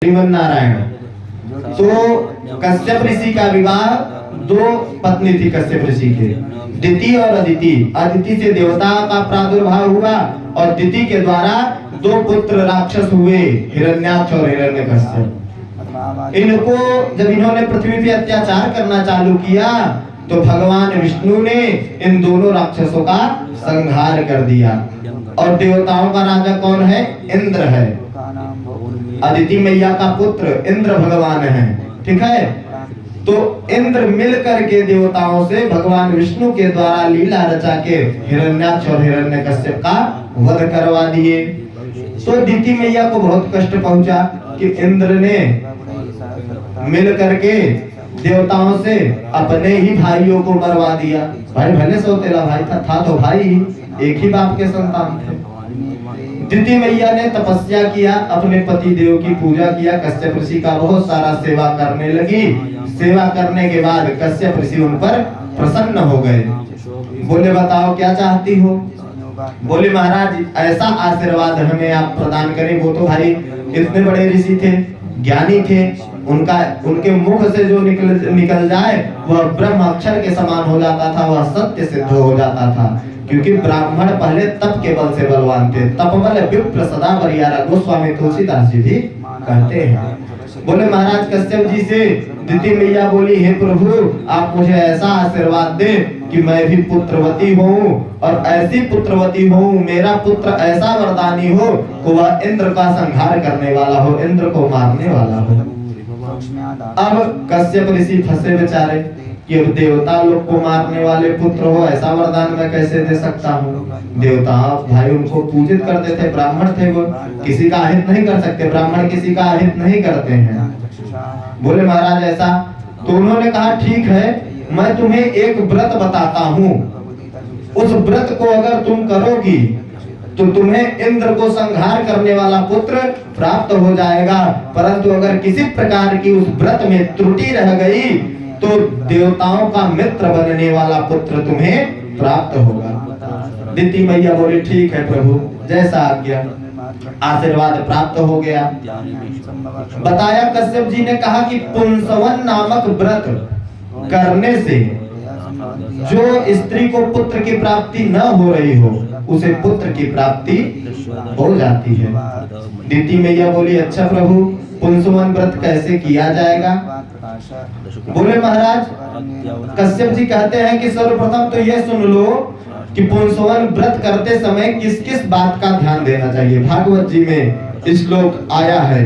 श्रीमन नारायण। तो कश्यप ऋषि का विवाह दो पत्नी थी कश्यप ऋषि के, दिति और अदिति। अदिति से देवता का प्रादुर्भाव हुआ और दिति के द्वारा दो पुत्र राक्षस हुए, हिरण्याक्ष और हिरण्यकश्यप। इनको जब इन्होंने पृथ्वी पे अत्याचार करना चालू किया तो भगवान विष्णु ने इन दोनों राक्षसों का संहार कर दिया। और देवताओं का राजा कौन है? इंद्र है। अदिति मैया का पुत्र इंद्र भगवान है, ठीक है। तो इंद्र मिल करके देवताओं से भगवान विष्णु के द्वारा लीला रचा के हिरण्याक्ष और हिरण्यकश्यप का वध करवा दिए। तो दिति मैया को बहुत कष्ट पहुंचा कि इंद्र ने मिल करके देवताओं से अपने ही भाइयों को मरवा दिया। भाई भले सौतेला भाई था तो भाई एक ही बाप के संतान थे। दिति मैया ने तपस्या किया, अपने पति देव की पूजा किया, कश्यप ऋषि का बहुत सारा सेवा करने लगी। सेवा करने के बाद कश्यप ऋषि उन पर प्रसन्न हो गए। बोले बताओ क्या चाहती हो? बोले महाराज ऐसा आशीर्वाद हमें आप प्रदान करें। वो तो भाई इतने बड़े ऋषि थे, ज्ञानी थे, उनके मुख से जो निकल जाए वह ब्रह्म अक्षर के समान हो जाता था, वह सत्य सिद्ध हो जाता था। क्योंकि ब्राह्मण पहले तप के बल से बलवान थे। तप बल विप्र सदा बरियारा, गोस्वामी तुलसीदास जी भी कहते हैं। बोले महाराज कश्यप जी से दिति मैया बोली, हे प्रभु आप मुझे ऐसा आशीर्वाद दे कि मैं भी पुत्रवती हूँ और ऐसी पुत्रवती हूँ, मेरा पुत्र ऐसा वरदानी हो कि वह इंद्र का संहार करने वाला हो, इंद्र को मारने वाला हो। अब कश्यप ऋषि फंसे बेचारे कि अब देवता लोग को मारने वाले पुत्र हो, ऐसा वरदान मैं कैसे दे सकता हूँ? देवता भाई उनको पूजित करते थे, ब्राह्मण थे, वो किसी का अहित नहीं कर सकते, ब्राह्मण किसी का अहित नहीं करते हैं। बोले महाराज ऐसा? तो उन्होंने कहा ठीक है, मैं तुम्हें एक व्रत बताता हूँ, उस व्रत को अगर तुम करोगी तो तुम्हें इंद्र को संहार करने वाला पुत्र प्राप्त हो जाएगा। परंतु अगर किसी प्रकार की उस व्रत में त्रुटि रह गई तो देवताओं का मित्र बनने वाला पुत्र तुम्हें प्राप्त होगा। दिति मैया बोली ठीक है प्रभु, जैसा आज्ञा। आशीर्वाद प्राप्त हो गया। बताया कश्यप जी ने कहा कि पुंसवन नामक व्रत करने से जो स्त्री को पुत्र की प्राप्ति न हो रही हो उसे पुत्र की प्राप्ति हो जाती है। दिति मैया बोली अच्छा प्रभु, पुंसवन व्रत कैसे किया जाएगा? बोले महाराज कश्यप जी कहते हैं कि सर्वप्रथम तो यह सुन लो कि पुंसवन व्रत करते समय किस किस बात का ध्यान देना चाहिए। भागवत जी में श्लोक आया है,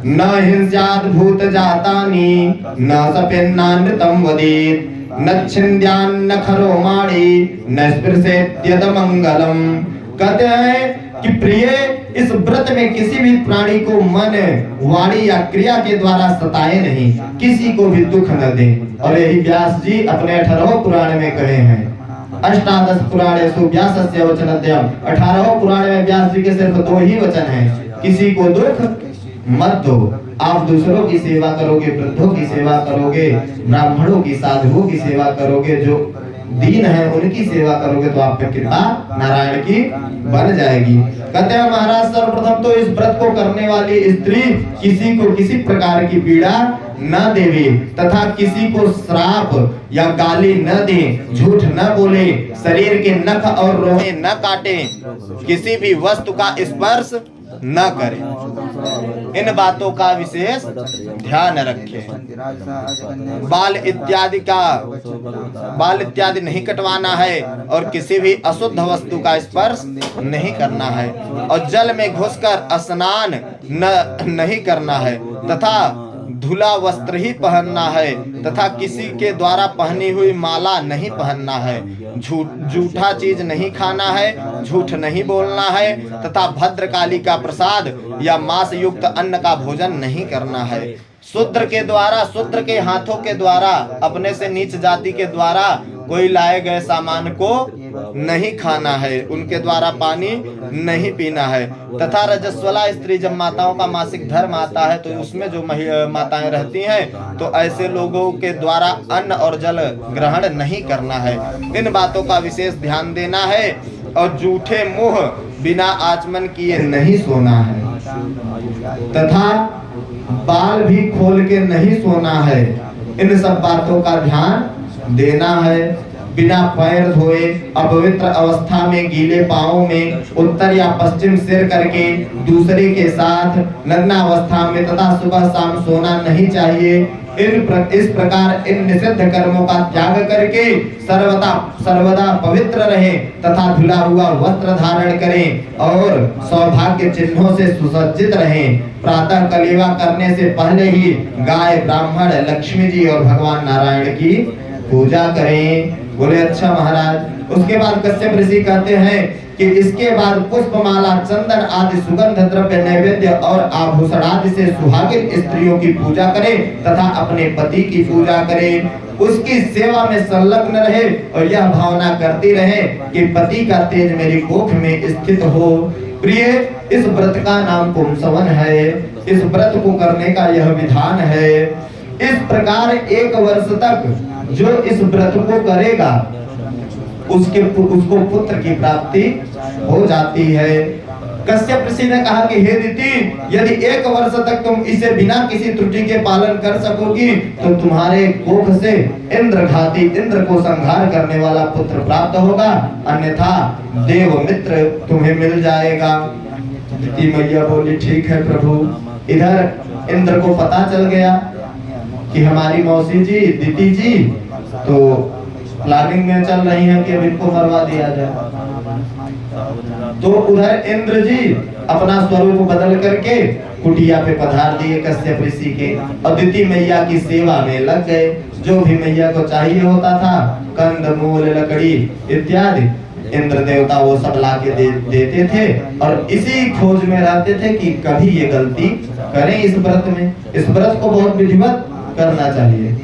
न हिंस्यात् भूत जातानि न सपिन्नानृतं वदेत् न छिन्द्यान्न खरो माणि न स्पृशेत्यद मंगलम। कहते हैं कि प्रिय इस व्रत में किसी भी प्राणी को मन वाणी या क्रिया के द्वारा सताए नहीं, किसी को भी दुख न दे। और यही व्यास जी अपने 18वें पुराण में कहे हैं। अष्टादश पुराणेषु व्यासस्य वचनद्वयम्। 18वें पुराण में व्यास जी के सिर्फ 2 ही वचन हैं, किसी को दुख मत दो। आप दूसरों की सेवा करोगे, वृद्धों की सेवा करोगे, ब्राह्मणों की साधुओं की सेवा करोगे, जो दीन है उनकी सेवा करोगे तो आप पे कृपा नारायण की बन जाएगी। कहते हैं महाराज सर्वप्रथम तो इस व्रत को करने वाली स्त्री किसी को किसी प्रकार की पीड़ा न देवे तथा किसी को श्राप या गाली न दे, झूठ न बोले, शरीर के नख और रोए न काटे, किसी भी वस्तु का स्पर्श न करें। इन बातों का विशेष ध्यान रखें। बाल इत्यादि नहीं कटवाना है और किसी भी अशुद्ध वस्तु का स्पर्श नहीं करना है और जल में घुसकर स्नान नहीं करना है तथा धुला वस्त्र ही पहनना है तथा किसी के द्वारा पहनी हुई माला नहीं पहनना है, झूठा चीज नहीं खाना है, झूठ नहीं बोलना है तथा भद्रकाली का प्रसाद या मांस युक्त अन्न का भोजन नहीं करना है। शूद्र के द्वारा, शूद्र के हाथों के द्वारा, अपने से नीच जाति के द्वारा कोई लाए गए सामान को नहीं खाना है, उनके द्वारा पानी नहीं पीना है तथा रजस्वला स्त्री जब माताओं का मासिक धर्म आता है तो उसमें जो माताएं रहती हैं तो ऐसे लोगों के द्वारा अन्न और जल ग्रहण नहीं करना है। इन बातों का विशेष ध्यान देना है और झूठे मुंह बिना आचमन किए नहीं सोना है, तथा बाल भी खोल के नहीं सोना है। इन सब बातों का ध्यान देना है। बिना पैर धोए अपवित्र अवस्था में गीले पांवों में उत्तर या पश्चिम सिर करके दूसरे के साथ नग्न अवस्था में तथा सुबह शाम सोना नहीं चाहिए। इस प्रकार इन निषिद्ध कर्मों का त्याग करके सर्वदा पवित्र रहे तथा धुला हुआ वस्त्र धारण करें और सौभाग्य चिन्हों से सुसज्जित रहें। प्रातः कलेवा करने से पहले ही गाय, ब्राह्मण, लक्ष्मी जी और भगवान नारायण की पूजा करें। बोले अच्छा महाराज। उसके बाद कश्यप ऋषि कहते हैं कि इसके बाद पुष्पमाला, चंदन आदि सुगंध द्रव्य, नैवेद्य और आभूषण आदि से सुहागिन स्त्रियों की पूजा करें तथा अपने पति की पूजा करें। उसकी सेवा में संलग्न रहे और यह भावना करती रहे कि पति का तेज मेरी कोख में स्थित हो। प्रिय, इस व्रत का नाम पुंसवन है। इस व्रत को करने का यह विधान है। इस प्रकार 1 वर्ष तक जो इस व्रत को करेगा उसको पुत्र की प्राप्ति हो जाती है। कश्यप ऋषि ने कहा कि हे दिति, यदि 1 वर्ष तक तुम इसे बिना किसी त्रुटि के पालन कर सकोगी तो तुम्हारे कोख से इंद्रघाती, इंद्र को संहार करने वाला पुत्र प्राप्त होगा, अन्यथा देव मित्र तुम्हें मिल जाएगा। दिति मैया बोली ठीक है प्रभु। इधर इंद्र को पता चल गया कि हमारी मौसी जी, दिति जी तो प्लानिंग में चल रही है कि अब इनको मरवा दिया जाए। तो उधर इंद्र जी अपना स्वरूप बदल करके कुटिया पे पधार दिए कश्यप ऋषि के और दिति मैया की सेवा में लग गए। जो भी मैया को चाहिए होता था, कंद मूल लकड़ी इत्यादि, इंद्र देवता वो सब ला के देते थे और इसी खोज में रहते थे कि कभी ये गलती करें इस व्रत में। इस व्रत को बहुत विधिवत करना चाहिए।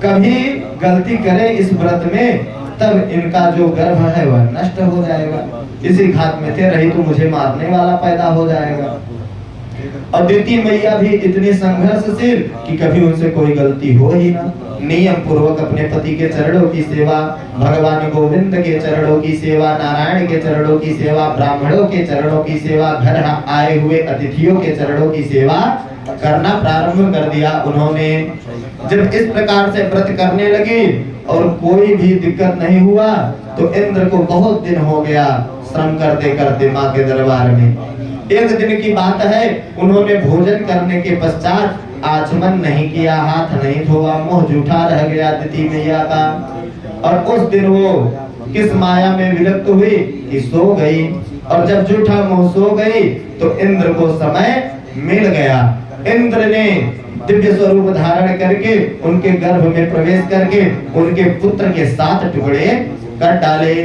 कभी गलती करें इस व्रत में तब इनका जो गर्भ है वह नष्ट हो जाएगा। इसी घात में थे, रही तो मुझे मारने वाला पैदा हो जाएगा। और दिति मैया भी इतनी संघर्षशील कि कभी उनसे कोई गलती हो ही ना। नियम पूर्वक अपने पति के चरणों की सेवा, भगवान गोविंद के चरणों की सेवा, नारायण के चरणों की सेवा, ब्राह्मणों के चरणों की सेवा, घर आए हुए अतिथियों के चरणों की सेवा करना प्रारंभ कर दिया उन्होंने। जब इस प्रकार से व्रत करने लगे और कोई भी दिक्कत नहीं हुआ तो इंद्र को बहुत दिन हो गया श्रम करते करते माँ के दरबार में। एक दिन की बात है, उन्होंने भोजन करने के पश्चात आचमन नहीं किया, हाथ नहीं धोआ, मुंह जूठा रह गया दिति मैया का। और उस दिन वो किस माया में विलुप्त हुई कि सो गई। और जब जूठा मुंह सो गई तो इंद्र को समय मिल गया। इंद्र ने दिव्य स्वरूप धारण करके उनके गर्भ में प्रवेश करके उनके पुत्र के 7 टुकड़े कर डाले।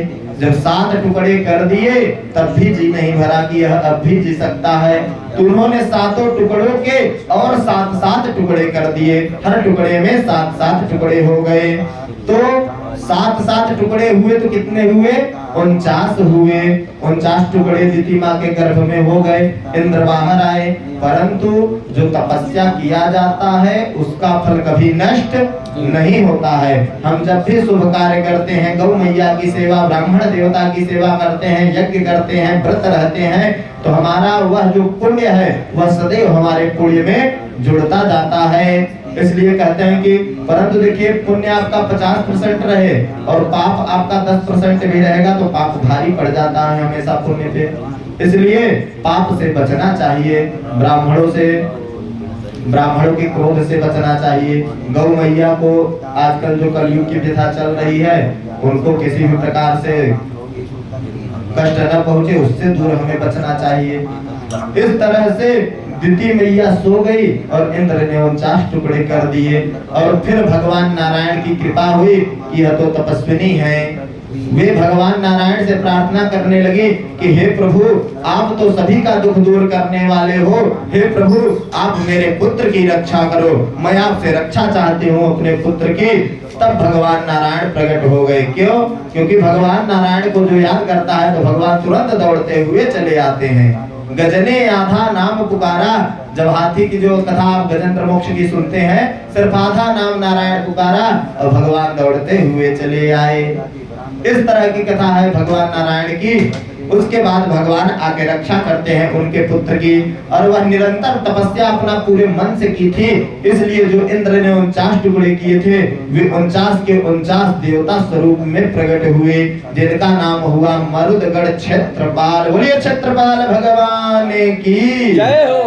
जब 7 टुकड़े कर दिए तब भी जी नहीं भरा कि यह अब भी जी सकता है, तो उन्होंने 7 टुकड़ों के और 7 टुकड़े कर दिए। हर टुकड़े में 7 टुकड़े हो गए। तो 7 टुकड़े हुए तो कितने हुए? 49 हुए। 49 टुकड़े दिति माँ के गर्भ में हो गए। इंद्र बाहर आए, परंतु जो तपस्या किया जाता है उसका फल कभी नष्ट नहीं होता है। हम जब भी शुभ कार्य करते हैं, गौ मैया की सेवा, ब्राह्मण देवता की सेवा करते हैं, यज्ञ करते हैं, व्रत रहते हैं, तो हमारा वह जो पुण्य है वह सदैव हमारे पुण्य में जुड़ता जाता है। इसलिए कहते हैं कि परंतु देखिए, पुण्य आपका 50% रहे और पाप आपका 10% भी रहेगा तो पाप भारी पड़ जाता है हमेशा पुण्य पे। इसलिए पाप से बचना चाहिए, ब्राह्मणों के क्रोध से बचना चाहिए। गौ मैया को आजकल जो कलयुग की प्रथा चल रही है उनको किसी भी प्रकार से कष्ट न पहुंचे, उससे दूर हमें बचना चाहिए। इस तरह से दिति मैया सो गई और इंद्र ने 49 टुकड़े कर दिए। और फिर भगवान नारायण की कृपा हुई कि यह तो तपस्विनी है। वे भगवान नारायण से प्रार्थना करने लगे कि हे प्रभु, आप तो सभी का दुख दूर करने वाले हो। हे प्रभु, आप मेरे पुत्र की रक्षा करो, मैं आपसे रक्षा चाहती हूँ अपने पुत्र की। तब भगवान नारायण प्रकट हो गए। क्यों? क्योंकि भगवान नारायण को जो याद करता है तो भगवान तुरंत दौड़ते हुए चले आते हैं। गजने आधा नाम पुकारा, जब हाथी की जो कथा आप गजेंद्र मोक्ष की सुनते हैं, सिर्फ आधा नाम नारायण पुकारा और भगवान दौड़ते हुए चले आए। इस तरह की कथा है भगवान नारायण की। उसके बाद भगवान आके रक्षा करते हैं उनके पुत्र की। और वह निरंतर तपस्या अपना पूरे मन से की थी, इसलिए जो इंद्र ने 49 टुकड़े किए थे वे 49 के 49 देवता स्वरूप में प्रकट हुए, जिनका नाम हुआ मरुदगढ़ क्षेत्रपाल। बोलिए क्षेत्रपाल भगवान की जय हो।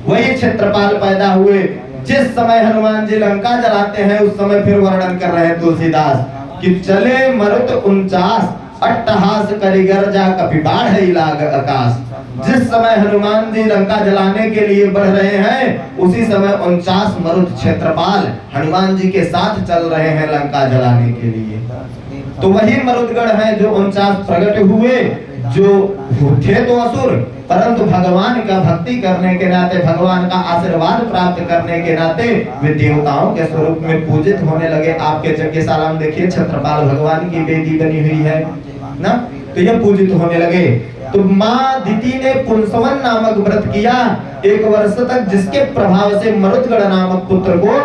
वही क्षेत्रपाल पैदा हुए। जिस समय हनुमान जी लंका जलाते हैं उस समय फिर वर्णन कर रहे हैं तुलसीदास कि चले मरुत 49 अट्टहास करि गर्जा कपिबाढ़ लाग आकाश। जिस समय हनुमान जी लंका जलाने के लिए बढ़ रहे हैं उसी समय 49 मरुत क्षेत्रपाल हनुमान जी के साथ चल रहे हैं लंका जलाने के लिए। तो वही मरुदगढ़ है जो 49 प्रकट हुए, जो थे तो असुर, परंतु भगवान का भक्ति करने के नाते, भगवान का आशीर्वाद प्राप्त करने के नाते वे देवताओं के स्वरूप में पूजित होने लगे। आपके यज्ञशाला में देखिए क्षेत्रपाल भगवान की वेदी बनी हुई है ना, तो ये पूजित होने लगे। तो माँ दिति ने पुंसवन नामक व्रत किया 1 वर्ष तक, जिसके प्रभाव से मरुदगढ़ नामक पुत्र को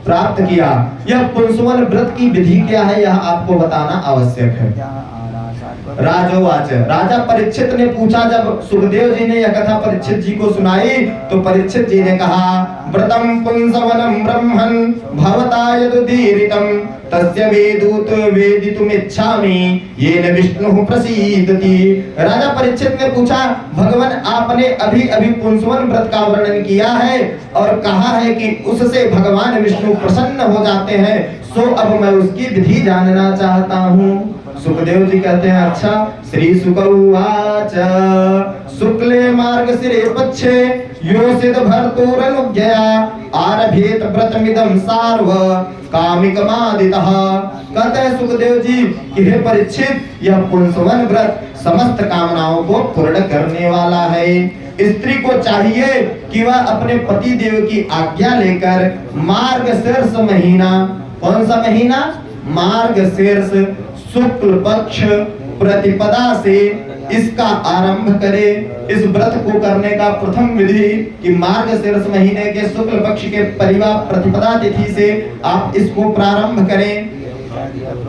प्राप्त किया। यह पुंसवन व्रत की विधि क्या है यह आपको बताना आवश्यक है। राजोवाच, राजा परीक्षित ने पूछा, जब सुखदेव जी ने यह कथा परीक्षित जी को सुनाई तो परीक्षित जी ने कहा, व्रतम पुंसवनम ब्रह्मन् भवता यदुदीरितम तस्य वेदूत वेदितुमिच्छामि येन विष्णुः प्रसीदति। राजा परीक्षित ने पूछा, भगवान आपने अभी अभी पुंसवन व्रत का वर्णन किया है और कहा है कि उससे भगवान विष्णु प्रसन्न हो जाते हैं, सो अब मैं उसकी विधि जानना चाहता हूँ। सुखदेव जी कहते हैं, अच्छा। श्री शुक उवाच, शुक्ले मार्गशिरे पक्षे योषित भर्तुरनुज्ञया आरभेत व्रतमिदं सार्व कामिकमादितः। कहते हैं सुखदेव जी कि हे परीक्षित, यह पुंसवन व्रत समस्त कामनाओं को पूर्ण करने वाला है। स्त्री को चाहिए कि वह अपने पति देव की आज्ञा लेकर मार्गशीर्ष महीना, कौन सा महीना? मार्गशीर्ष शुक्ल पक्ष प्रतिपदा से इसका आरंभ करे। इस व्रत को करने का प्रथम विधि कि मार्गशीर्ष महीने के शुक्ल पक्ष के प्रतिपदा तिथि से आप इसको प्रारंभ करें,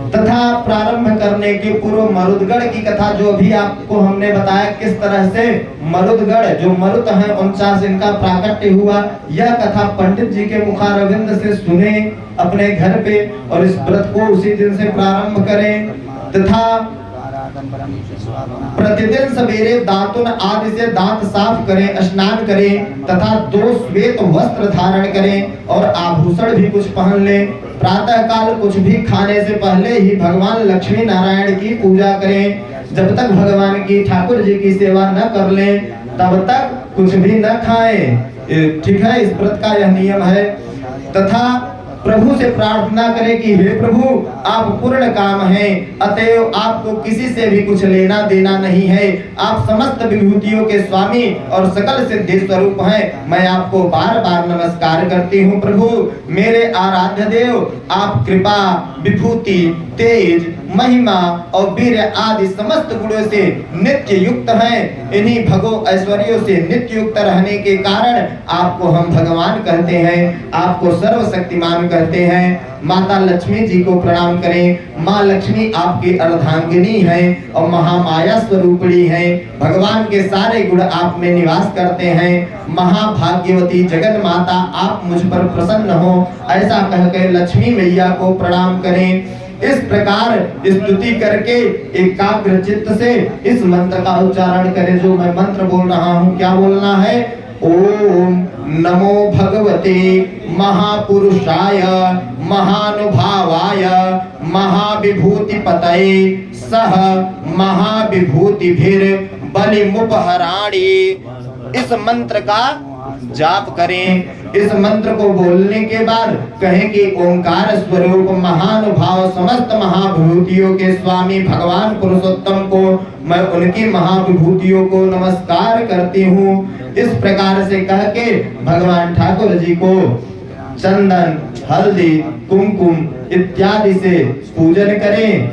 तथा प्रारंभ करने के पूर्व मरुदगढ़ की कथा जो अभी आपको हमने बताया किस तरह से मरुदगढ़ जो मरुत है 49 इनका प्राकट्य हुआ, यह कथा पंडित जी के मुखारविंद से सुने अपने घर पे और इस व्रत को उसी दिन से प्रारंभ करें। तथा प्रतिदिन सवेरे दातुन आदि से दांत साफ करें, स्नान करें तथा 2 श्वेत वस्त्र धारण करें और आभूषण भी कुछ पहन लें। प्रातः काल कुछ भी खाने से पहले ही भगवान लक्ष्मी नारायण की पूजा करें। जब तक भगवान की ठाकुर जी की सेवा न कर लें तब तक कुछ भी न खाएं। ठीक है, इस व्रत का यह नियम है। तथा प्रभु से प्रार्थना करें कि हे प्रभु, आप पूर्ण काम हैं, अतएव आपको किसी से भी कुछ लेना देना नहीं है। आप समस्त विभूतियों के स्वामी और सकल सिद्धि स्वरूप हैं। मैं आपको बार बार नमस्कार करती हूँ प्रभु। मेरे आराध्य देव, आप कृपा, विभूति, तेज, महिमा और वीर आदि समस्त गुणों से नित्य युक्त हैं। इन्हीं भगो ऐश्वर्यों से नित्य युक्त रहने के कारण आपको हम भगवान कहते हैं, आपको सर्वशक्तिमान कहते हैं। माता लक्ष्मी जी को प्रणाम करें। माँ लक्ष्मी आपकी अर्धांगिनी है और महामाया स्वरूपिणी है। भगवान के सारे गुण आप में निवास करते हैं। महाभाग्यवती जगत माता, आप मुझ पर प्रसन्न हो, ऐसा कहकर लक्ष्मी मैया को प्रणाम करें। इस प्रकार स्तुति करके एकाग्र चित्त से इस मंत्र का उच्चारण करें। जो मैं मंत्र बोल रहा हूँ, क्या बोलना है? ओम नमो भगवते महापुरुषाय महानुभावाय महाविभूति पतये सह महाविभूतिभिर बलिमुपहराणि। इस मंत्र का जाप करें। इस मंत्र को बोलने के बाद कहें कि ओंकार स्वरूप महानुभाव समस्त महाविभूतियों के स्वामी भगवान पुरुषोत्तम को मैं उनकी महाविभूतियों को नमस्कार करती हूँ। इस प्रकार से कह के भगवान ठाकुर जी को चंदन, हल्दी, कुमकुम इत्यादि से पूजन करें,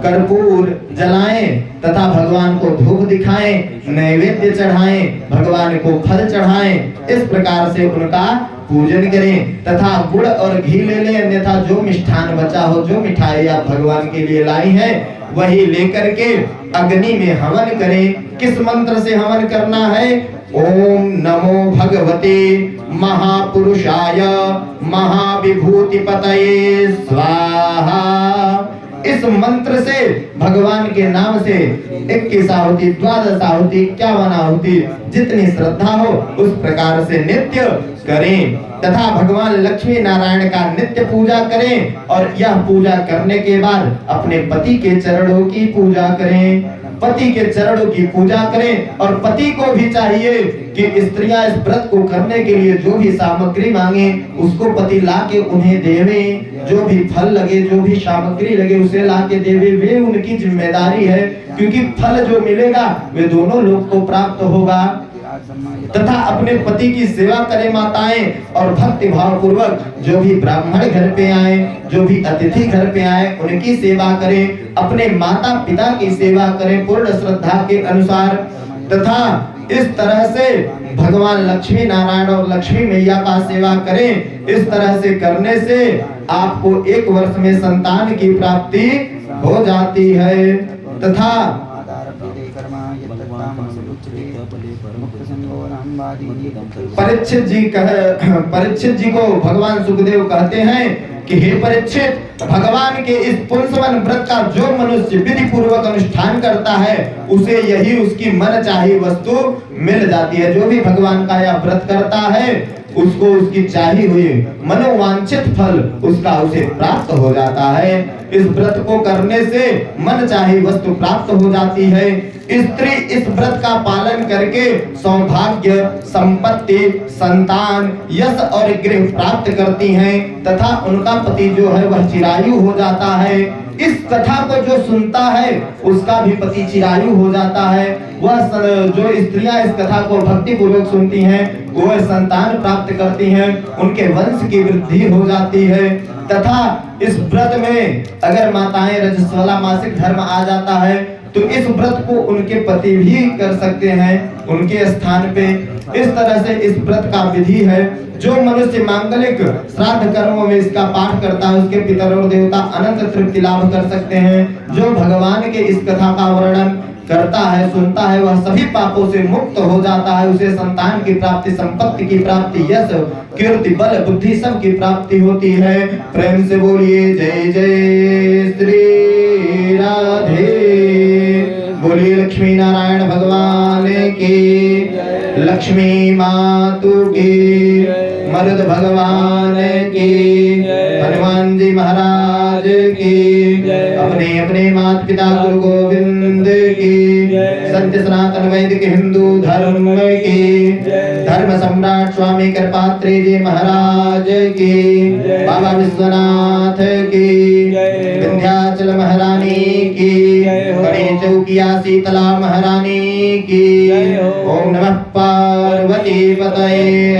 कर्पूर जलाएं तथा भगवान को धूप दिखाएं, नैवेद्य चढ़ाएं, भगवान को फल चढ़ाएं। इस प्रकार से उनका पूजन करें तथा गुड़ और घी ले लें, अन्यथा जो मिष्ठान बचा हो, जो मिठाई आप भगवान के लिए लाई हैं वही लेकर के अग्नि में हवन करें। किस मंत्र से हवन करना है? ओम नमो भगवते महापुरुषाय महाविभूतिपतये स्वाहा। इस मंत्र से भगवान के नाम से 21 आहुति, 12 आहुति, 51 आहुति, जितनी श्रद्धा हो उस प्रकार से नित्य करें तथा भगवान लक्ष्मी नारायण का नित्य पूजा करें। और यह पूजा करने के बाद अपने पति के चरणों की पूजा करें, पति के चरणों की पूजा करें। और पति को भी चाहिए कि स्त्रियां इस व्रत को करने के लिए जो भी सामग्री मांगे उसको पति लाके उन्हें देवे, जो भी फल लगे, जो भी सामग्री लगे उसे लाके देवे, वे उनकी जिम्मेदारी है। क्योंकि फल जो मिलेगा वे दोनों लोग को प्राप्त होगा। तथा अपने पति की सेवा करें माताएं, और भक्ति भाव पूर्वक जो भी ब्राह्मण घर पे आए, जो भी अतिथि घर पे आए उनकी सेवा करें, अपने माता पिता की सेवा करें पूर्ण श्रद्धा के अनुसार। तथा इस तरह से भगवान लक्ष्मी नारायण और लक्ष्मी मैया का सेवा करें। इस तरह से करने से आपको 1 वर्ष में संतान की प्राप्ति हो जाती है। तथा परीक्षित जी को भगवान सुखदेव कहते हैं कि हे परीक्षित, भगवान के इस पुंसवन व्रत का जो मनुष्य विधि पूर्वक अनुष्ठान करता है उसे यही उसकी मन चाही वस्तु मिल जाती है। जो भी भगवान का यह व्रत करता है उसको उसकी चाही हुई मनोवांछित फल उसका उसे प्राप्त हो जाता है। इस व्रत को करने से मन चाही वस्तु प्राप्त हो जाती है। स्त्री इस व्रत का पालन करके सौभाग्य, संपत्ति, संतान, यश और गृह प्राप्त करती हैं तथा उनका पति जो है वह चिरायु हो जाता है। इस कथा को जो सुनता है उसका भी पति चिरायु हो जाता है। वह जो स्त्रियां इस कथा को भक्ति पूर्वक सुनती हैं वह संतान प्राप्त करती हैं, उनके वंश की वृद्धि हो जाती है। तथा इस व्रत में अगर माताएं रजस्वला मासिक धर्म आ जाता है तो इस व्रत को उनके पति भी कर सकते हैं उनके स्थान पे। इस तरह से इस व्रत का विधि है। जो मनुष्य मांगलिक श्राद्ध कर्मों में इसका पाठ करता है उसके पितर और देवता अनंत तृप्ति लाभ कर सकते हैं। जो भगवान के इस कथा का वर्णन करता है, सुनता है, वह सभी पापों से मुक्त हो जाता है। उसे संतान की प्राप्ति, संपत्ति की प्राप्ति, यश, कीर्ति, बल, बुद्धि सब की प्राप्ति होती है। प्रेम से बोलिए जय जय श्री राधे। बोलिए लक्ष्मी नारायण भगवान की, लक्ष्मी मातु की, मरुद भगवान की, हनुमान जी महाराज की, अपने अपने माता पिता गुरु गोविंद की, सत्य सनातन वैदिक हिंदू धर्म की, धर्म सम्राट स्वामी कृपात्री जी महाराज की, बाबा विश्वनाथ की, विंध्याचल महारानी की, बड़ी चौकिया शीतला महारानी की। ओम नमः पार्वती पतये।